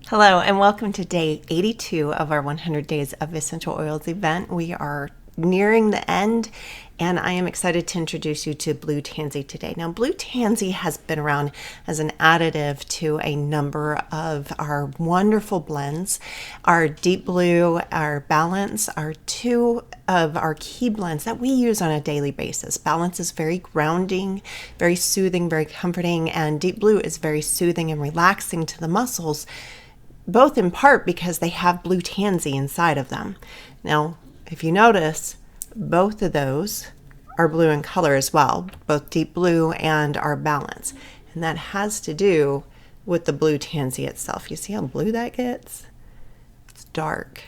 Hello, and welcome to day 82 of our 100 Days of Essential Oils event. We are nearing the end, and I am excited to introduce you to Blue Tansy today. Now, Blue Tansy has been around as an additive to a number of our wonderful blends. Our Deep Blue, our Balance are two of our key blends that we use on a daily basis. Balance is very grounding, very soothing, very comforting, and Deep Blue is very soothing and relaxing to the muscles, both in part because they have Blue Tansy inside of them. Now, if you notice, both of those are blue in color as well, both Deep Blue and our Balance. And that has to do with the Blue Tansy itself. You see how blue that gets? It's dark.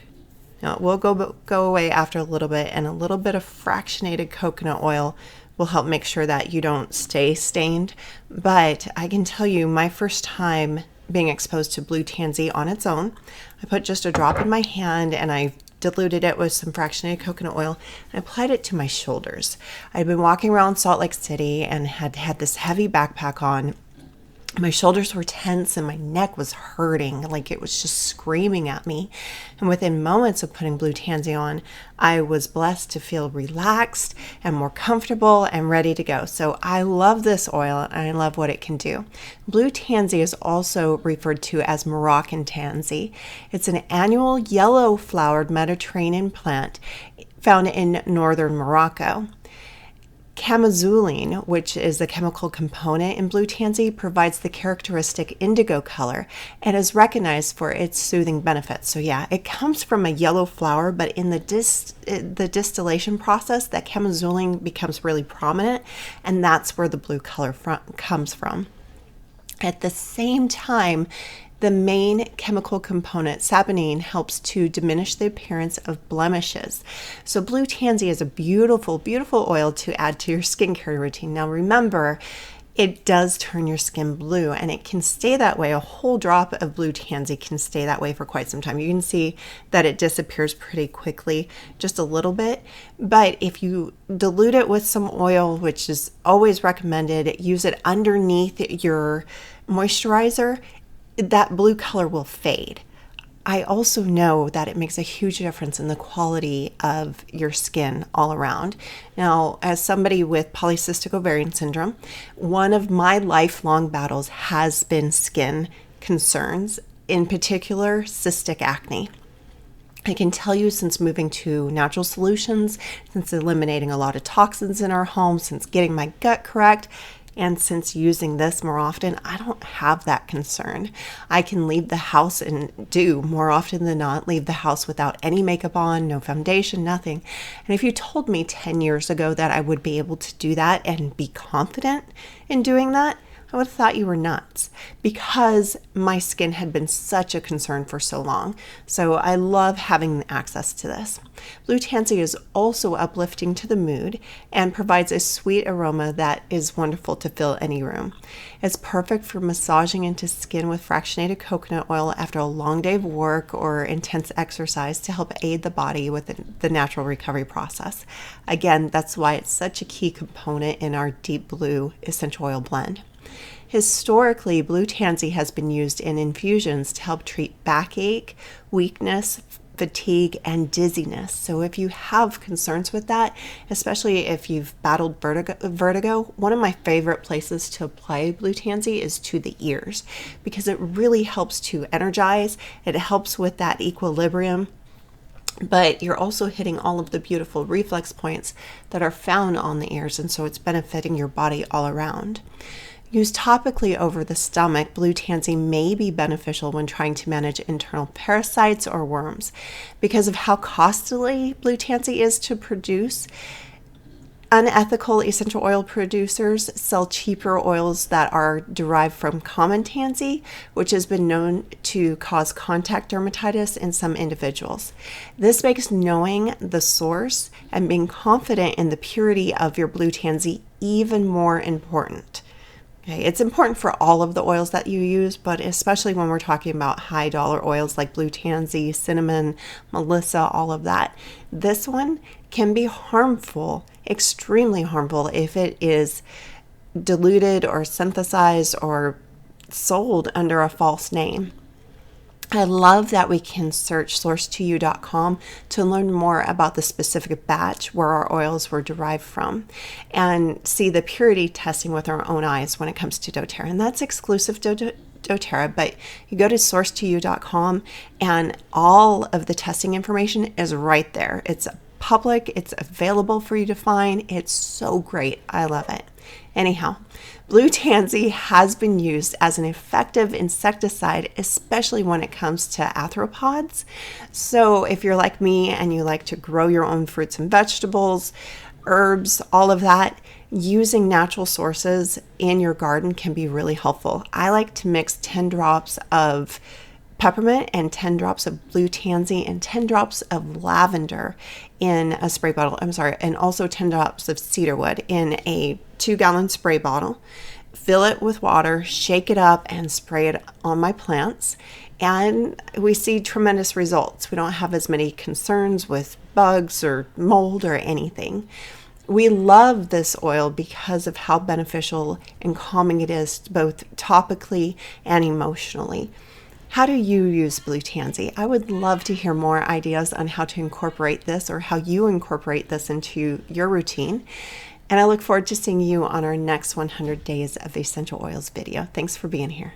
Now, it will go away after a little bit, and a little bit of fractionated coconut oil will help make sure that you don't stay stained. But I can tell you, my first time being exposed to Blue Tansy on its own, I put just a drop in my hand and I diluted it with some fractionated coconut oil and applied it to my shoulders. I'd been walking around Salt Lake City and had this heavy backpack on. My shoulders were tense and my neck was hurting, like it was just screaming at me. And within moments of putting Blue Tansy on, I was blessed to feel relaxed and more comfortable and ready to go. So I love this oil and I love what it can do. Blue Tansy is also referred to as Moroccan tansy. It's an annual yellow flowered Mediterranean plant found in northern Morocco. Camozuline, which is the chemical component in Blue Tansy, provides the characteristic indigo color and is recognized for its soothing benefits. So yeah, it comes from a yellow flower, but in the distillation process, that camozuline becomes really prominent, and that's where the blue color comes from. At the same time, the main chemical component, saponine, helps to diminish the appearance of blemishes. So Blue Tansy is a beautiful, beautiful oil to add to your skincare routine. Now remember, it does turn your skin blue, and it can stay that way. A whole drop of Blue Tansy can stay that way for quite some time. You can see that it disappears pretty quickly, just a little bit. But if you dilute it with some oil, which is always recommended, use it underneath your moisturizer, that blue color will fade. I also know that it makes a huge difference in the quality of your skin all around. Now, as somebody with polycystic ovarian syndrome, one of my lifelong battles has been skin concerns, in particular cystic acne. I can tell you, since moving to natural solutions, since eliminating a lot of toxins in our home, since getting my gut correct, and since using this more often, I don't have that concern. I can leave the house, and do more often than not, leave the house without any makeup on, no foundation, nothing. And if you told me 10 years ago that I would be able to do that and be confident in doing that, I would have thought you were nuts, because my skin had been such a concern for so long. So I love having access to this. Blue Tansy is also uplifting to the mood and provides a sweet aroma that is wonderful to fill any room. It's perfect for massaging into skin with fractionated coconut oil after a long day of work or intense exercise to help aid the body with the natural recovery process. Again, that's why it's such a key component in our Deep Blue essential oil blend. Historically, Blue Tansy has been used in infusions to help treat backache, weakness, fatigue, and dizziness. So if you have concerns with that, especially if you've battled vertigo, one of my favorite places to apply Blue Tansy is to the ears, because it really helps to energize. It helps with that equilibrium, but you're also hitting all of the beautiful reflex points that are found on the ears, and so it's benefiting your body all around. Used topically over the stomach, Blue Tansy may be beneficial when trying to manage internal parasites or worms. Because of how costly Blue Tansy is to produce, unethical essential oil producers sell cheaper oils that are derived from common tansy, which has been known to cause contact dermatitis in some individuals. This makes knowing the source and being confident in the purity of your Blue Tansy even more important. Okay, it's important for all of the oils that you use, but especially when we're talking about high dollar oils like Blue Tansy, cinnamon, melissa, all of that. This one can be harmful, extremely harmful, if it is diluted or synthesized or sold under a false name. I love that we can search source2u.com to learn more about the specific batch where our oils were derived from and see the purity testing with our own eyes when it comes to doTERRA. And that's exclusive to doTERRA, but you go to source2u.com and all of the testing information is right there. It's public, it's available for you to find. It's so great. I love it. Anyhow, blue tansy has been used as an effective insecticide, especially when it comes to arthropods. So if you're like me and you like to grow your own fruits and vegetables, herbs, all of that, using natural sources in your garden can be really helpful. I like to mix 10 drops of peppermint and 10 drops of blue tansy and 10 drops of lavender in a spray bottle. And also 10 drops of cedarwood in a 2-gallon spray bottle. Fill it with water, shake it up, and spray it on my plants. And we see tremendous results. We don't have as many concerns with bugs or mold or anything. We love this oil because of how beneficial and calming it is, both topically and emotionally. How do you use blue tansy? I would love to hear more ideas on how to incorporate this or how you incorporate this into your routine. And I look forward to seeing you on our next 100 Days of Essential Oils video. Thanks for being here.